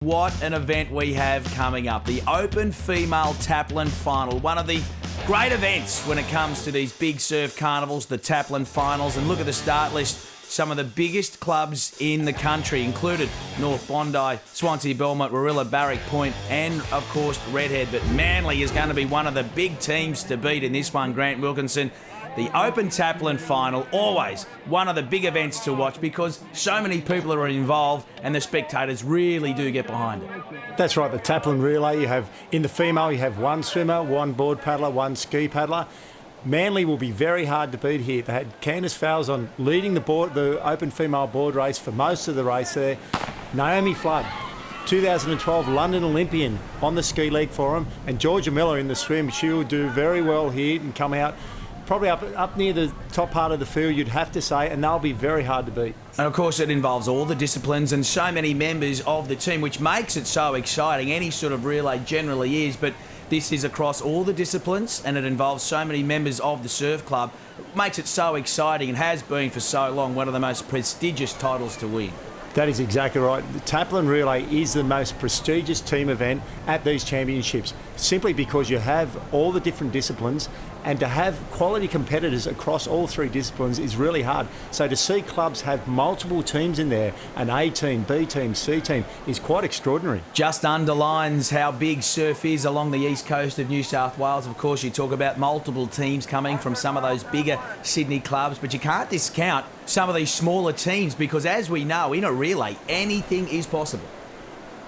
what an event we have coming up. The Open Female Taplin Final, one of the great events when it comes to these big surf carnivals, the Taplin Finals. And look at the start list. Some of the biggest clubs in the country included North Bondi, Swansea, Belmont, Warilla, Barrack Point, and of course Redhead. But Manly is going to be one of the big teams to beat in this one, Grant Wilkinson. The Open Taplin Final, always one of the big events to watch because so many people are involved and the spectators really do get behind it. That's right, the Taplin relay, you have, in the female, you have one swimmer, one board paddler, one ski paddler. Manly will be very hard to beat here. They had Candice Falzon leading the Open Female Board race for most of the race there. Naomi Flood, 2012 London Olympian, on the ski leg for him. And Georgia Miller in the swim. She will do very well here and come out probably up near the top part of the field, you'd have to say, and they'll be very hard to beat. And of course it involves all the disciplines and so many members of the team, which makes it so exciting. Any sort of relay generally is, but this is across all the disciplines and it involves so many members of the surf club. It makes it so exciting and has been for so long one of the most prestigious titles to win. That is exactly right. The Taplin Relay is the most prestigious team event at these championships, simply because you have all the different disciplines, and to have quality competitors across all three disciplines is really hard. So to see clubs have multiple teams in there, an A team, B team, C team, is quite extraordinary. Just underlines how big surf is along the east coast of New South Wales. Of course, you talk about multiple teams coming from some of those bigger Sydney clubs, but you can't discount some of these smaller teams because, as we know, in a relay, anything is possible.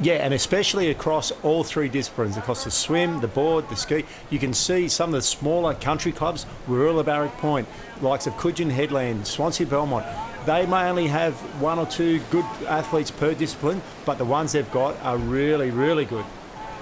Yeah, and especially across all three disciplines, across the swim, the board, the ski. You can see some of the smaller country clubs, Warilla, Barrack Point, likes of Coogin Headland, Swansea, Belmont. They may only have one or two good athletes per discipline, but the ones they've got are really, really good.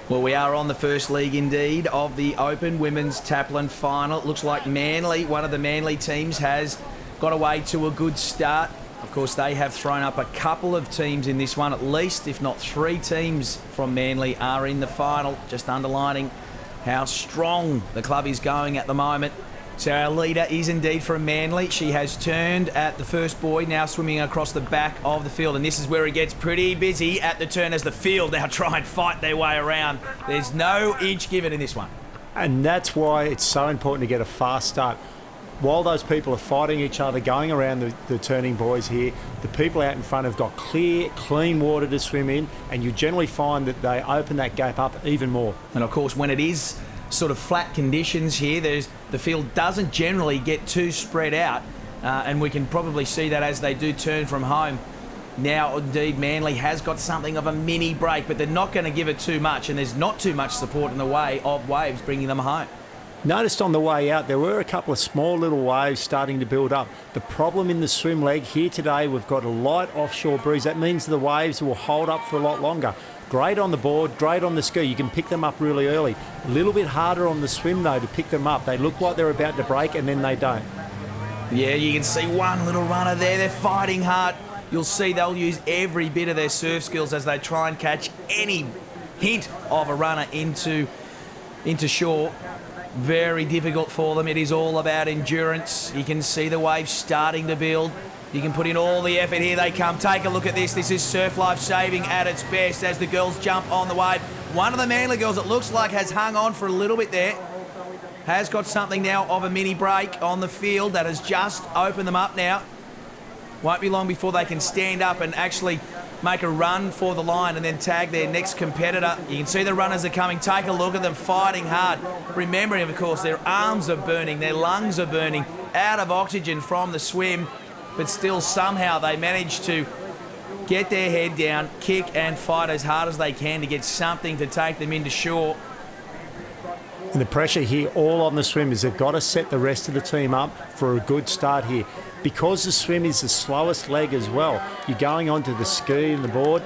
Well, we are on the first league indeed of the Open Women's Taplin Final. It looks like Manly, one of the Manly teams, has got away to a good start. Of course, they have thrown up a couple of teams in this one, at least, if not three teams from Manly are in the final, just underlining how strong the club is going at the moment. So our leader is indeed from Manly. She has turned at the first buoy, now swimming across the back of the field, and this is where it gets pretty busy at the turn as the field now try and fight their way around. There's no inch given in this one. And that's why it's so important to get a fast start. While those people are fighting each other, going around the turning buoys here, the people out in front have got clear, clean water to swim in, and you generally find that they open that gap up even more. And of course, when it is sort of flat conditions here, the field doesn't generally get too spread out, and we can probably see that as they do turn from home. Now, indeed, Manly has got something of a mini break, but they're not going to give it too much, and there's not too much support in the way of waves bringing them home. Noticed on the way out there were a couple of small little waves starting to build up. The problem in the swim leg here today, we've got a light offshore breeze. That means the waves will hold up for a lot longer. Great on the board, great on the ski. You can pick them up really early. A little bit harder on the swim though to pick them up. They look like they're about to break and then they don't. Yeah, you can see one little runner there. They're fighting hard. You'll see they'll use every bit of their surf skills as they try and catch any hint of a runner into shore. Very difficult for them. It is all about endurance. You can see the waves starting to build. You can put in all the effort. Here they come. Take a look at this. This is surf life saving at its best as the girls jump on the wave. One of the Manly girls, it looks like, has hung on for a little bit there. Has got something now of a mini break on the field that has just opened them up now. Won't be long before they can stand up and actually make a run for the line and then tag their next competitor. You can see the runners are coming. Take a look at them fighting hard. Remembering, of course, their arms are burning, their lungs are burning, out of oxygen from the swim, but still somehow they manage to get their head down, kick and fight as hard as they can to get something to take them into shore. And the pressure here all on the swimmers. They've got to set the rest of the team up for a good start here. Because the swim is the slowest leg as well, you're going onto the ski and the board.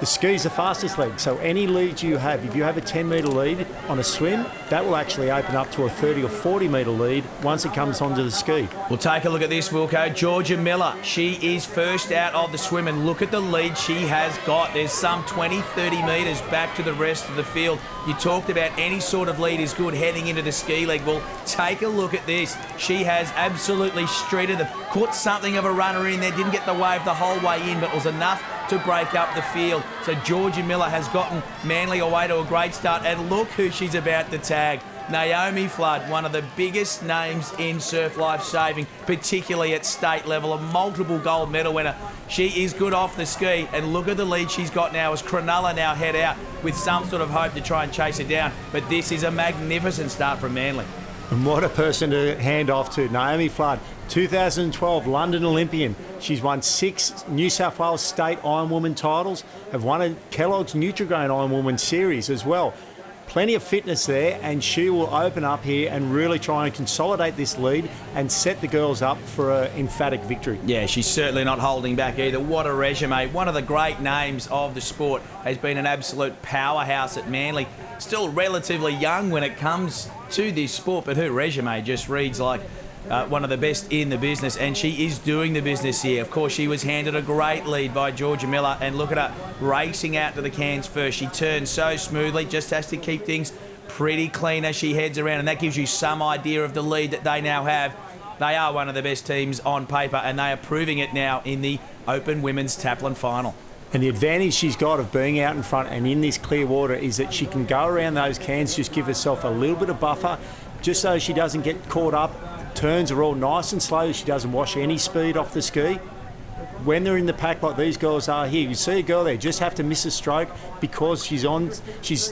The ski's the fastest leg, so any lead you have, if you have a 10-metre lead on a swim, that will actually open up to a 30 or 40-metre lead once it comes onto the ski. We'll take a look at this, Wilco. Georgia Miller, she is first out of the swim, and look at the lead she has got. There's some 20, 30 metres back to the rest of the field. You talked about any sort of lead is good heading into the ski leg. Well, take a look at this. She has absolutely streeted them, caught something of a runner in there, didn't get the wave the whole way in, but was enough to break up the field. So Georgia Miller has gotten Manly away to a great start. And look who she's about to tag. Naomi Flood, one of the biggest names in surf life saving, particularly at state level, a multiple gold medal winner. She is good off the ski, and look at the lead she's got now as Cronulla now head out with some sort of hope to try and chase her down. But this is a magnificent start from Manly. And what a person to hand off to. Naomi Flood, 2012 London Olympian. She's won 6 New South Wales State Ironwoman titles, have won a Kellogg's Nutrigrain Ironwoman series as well. Plenty of fitness there, and she will open up here and really try and consolidate this lead and set the girls up for an emphatic victory. Yeah, she's certainly not holding back either. What a resume. One of the great names of the sport, has been an absolute powerhouse at Manly. Still relatively young when it comes to this sport, but her resume just reads like one of the best in the business, and she is doing the business here. Of course, she was handed a great lead by Georgia Miller, and look at her racing out to the cans first. She turns so smoothly, just has to keep things pretty clean as she heads around, and that gives you some idea of the lead that they now have. They are one of the best teams on paper, and they are proving it now in the Open Women's Taplin final. And the advantage she's got of being out in front and in this clear water is that she can go around those cans, just give herself a little bit of buffer, just so she doesn't get caught up. Turns are all nice and slow. She doesn't wash any speed off the ski. When they're in the pack like these girls are here, you see a girl there just have to miss a stroke because she's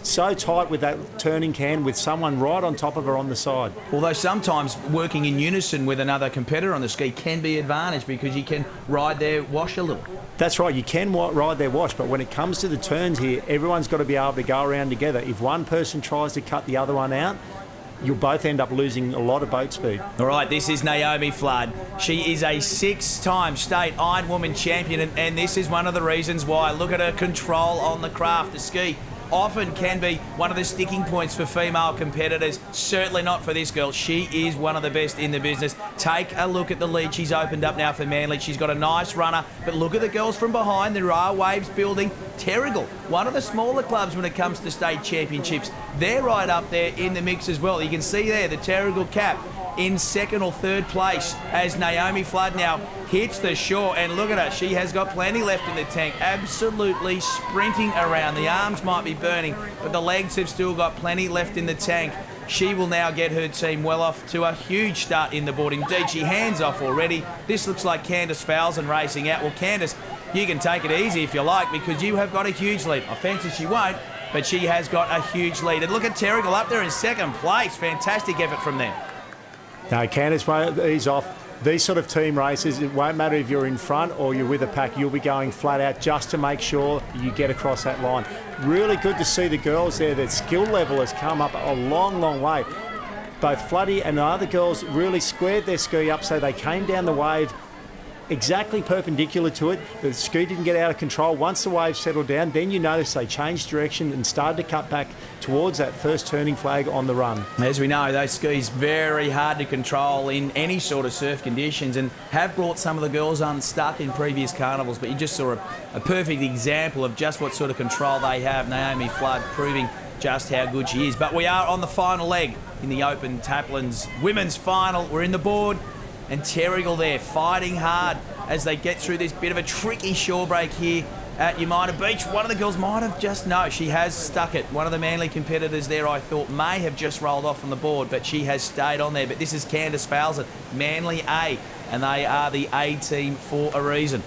so tight with that turning can with someone right on top of her on the side. Although sometimes working in unison with another competitor on the ski can be an advantage because you can ride their wash a little. That's right, you can ride their wash, but when it comes to the turns here, everyone's got to be able to go around together. If one person tries to cut the other one out, you'll both end up losing a lot of boat speed. All right, this is Naomi Flood. She is a 6-time state Ironwoman champion, and this is one of the reasons why. Look at her control on the craft. The ski often can be one of the sticking points for female competitors. Certainly not for this girl. She is one of the best in the business. Take a look at the lead she's opened up now for Manly. She's got a nice runner, but look at the girls from behind. There are waves building. Terrigal, one of the smaller clubs when it comes to state championships. They're right up there in the mix as well. You can see there the Terrigal cap in second or third place as Naomi Flood now hits the shore, and look at her, she has got plenty left in the tank, absolutely sprinting around. The arms might be burning, but the legs have still got plenty left in the tank. She will now get her team well off to a huge start in the board. Indeed, she hands off already. This looks like Candice Fowlson racing out. Well, Candice, you can take it easy if you like because you have got a huge lead. I fancy she won't, but she has got a huge lead. And look at Terrigal up there in second place. Fantastic effort from them. No, Candice won't ease off. These sort of team races, it won't matter if you're in front or you're with a pack, you'll be going flat out just to make sure you get across that line. Really good to see the girls there. Their skill level has come up a long, long way. Both Floody and the other girls really squared their ski up so they came down the wave exactly perpendicular to it. The ski didn't get out of control. Once the wave settled down, then you notice they changed direction and started to cut back towards that first turning flag on the run. As we know, those skis very hard to control in any sort of surf conditions and have brought some of the girls unstuck in previous carnivals, but you just saw a perfect example of just what sort of control they have. Naomi Flood proving just how good she is. But we are on the final leg in the Open Taplin's women's final. We're in the board. And Terrigal there fighting hard as they get through this bit of a tricky shore break here at Umina Beach. One of the girls might have she has stuck it. One of the Manly competitors there I thought may have just rolled off on the board, but she has stayed on there. But this is Candice Fowlson, Manly A, and they are the A team for a reason.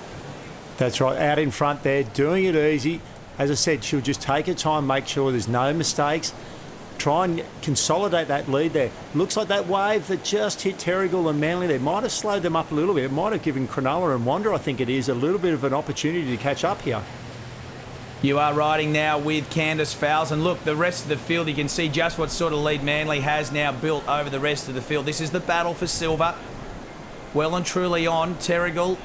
That's right, out in front there, doing it easy. As I said, she'll just take her time, make sure there's no mistakes. Try and consolidate that lead there. Looks like that wave that just hit Terrigal and Manly there might have slowed them up a little bit. It might have given Cronulla and Wander, I think it is, a little bit of an opportunity to catch up here. You are riding now with Candice Fowlson. Look, the rest of the field, you can see just what sort of lead Manly has now built over the rest of the field. This is the battle for silver. Well and truly on. Terrigal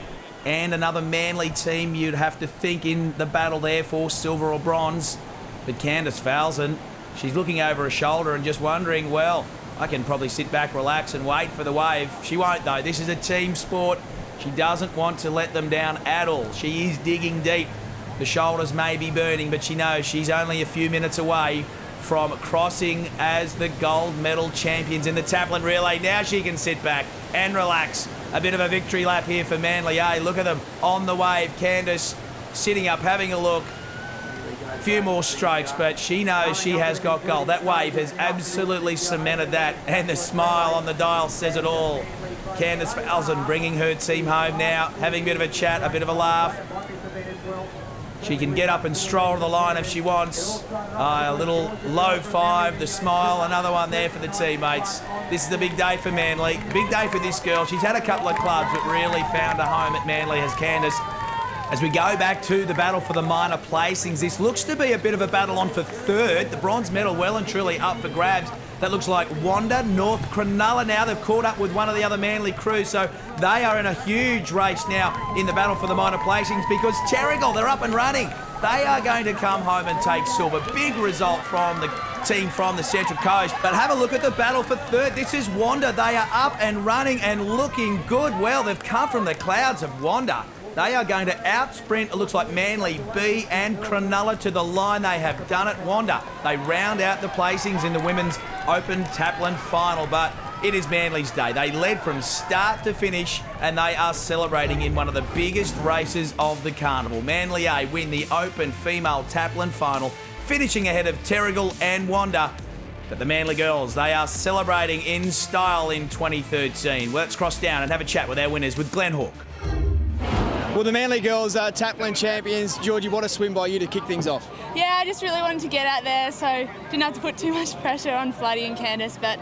and another Manly team you'd have to think in the battle there for silver or bronze. But Candice Fowlson, she's looking over her shoulder and just wondering, well, I can probably sit back, relax and wait for the wave. She won't though. This is a team sport. She doesn't want to let them down at all. She is digging deep. The shoulders may be burning, but she knows she's only a few minutes away from crossing as the gold medal champions in the Taplin relay. Now she can sit back and relax. A bit of a victory lap here for Manly A. Look at them on the wave. Candice sitting up, having a look. A few more strokes, but she knows she has got gold. That wave has absolutely cemented that, and the smile on the dial says it all. Candice Falzon bringing her team home now, having a bit of a chat, a bit of a laugh. She can get up and stroll to the line if she wants. A little low five, the smile, another one there for the teammates. This is a big day for Manly. Big day for this girl. She's had a couple of clubs but really found a home at Manly, has Candice. As we go back to the battle for the minor placings, this looks to be a bit of a battle on for third. The bronze medal well and truly up for grabs. That looks like Wanda, North, Cronulla now. They've caught up with one of the other Manly crews, so they are in a huge race now in the battle for the minor placings because Terrigal, they're up and running. They are going to come home and take silver. Big result from the team from the Central Coast. But have a look at the battle for third. This is Wanda. They are up and running and looking good. Well, they've come from the clouds of Wanda. They are going to out-sprint, it looks like Manly B and Cronulla to the line. They have done it. Wanda, they round out the placings in the Women's Open Taplin final, but it is Manly's day. They led from start to finish, and they are celebrating in one of the biggest races of the carnival. Manly A win the Open Female Taplin final, finishing ahead of Terrigal and Wanda. But the Manly girls, they are celebrating in style in 2013. Well, let's cross down and have a chat with our winners with Glenn Hawke. Well, the Manly girls are Taplin champions. Georgie, what a swim by you to kick things off. Yeah, I just really wanted to get out there, so didn't have to put too much pressure on Floody and Candice, but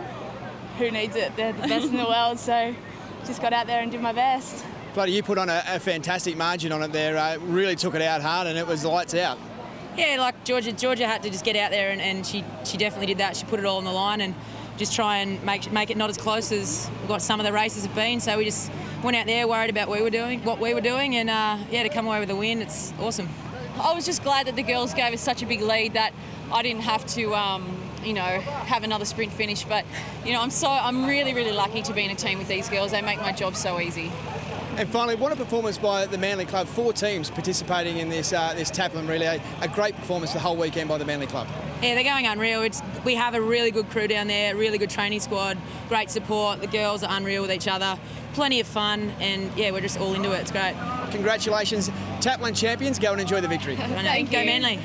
who needs it? They're the best in the world, so just got out there and did my best. Floody, you put on a fantastic margin on it there. Really took it out hard, and it was lights out. Yeah, like Georgia had to just get out there, and she definitely did that. She put it all on the line and just try and make it not as close as what some of the races have been. So we just went out there worried about what we were doing, and yeah, to come away with a win, it's awesome. I was just glad that the girls gave us such a big lead that I didn't have to, have another sprint finish. But I'm really, really lucky to be in a team with these girls. They make my job so easy. And finally, what a performance by the Manly Club. 4 teams participating in this Taplin relay. A great performance the whole weekend by the Manly Club. Yeah, they're going unreal. We have a really good crew down there, a really good training squad, great support. The girls are unreal with each other, plenty of fun, and yeah, we're just all into it. It's great. Congratulations, Taplin champions. Go and enjoy the victory. Go Manly.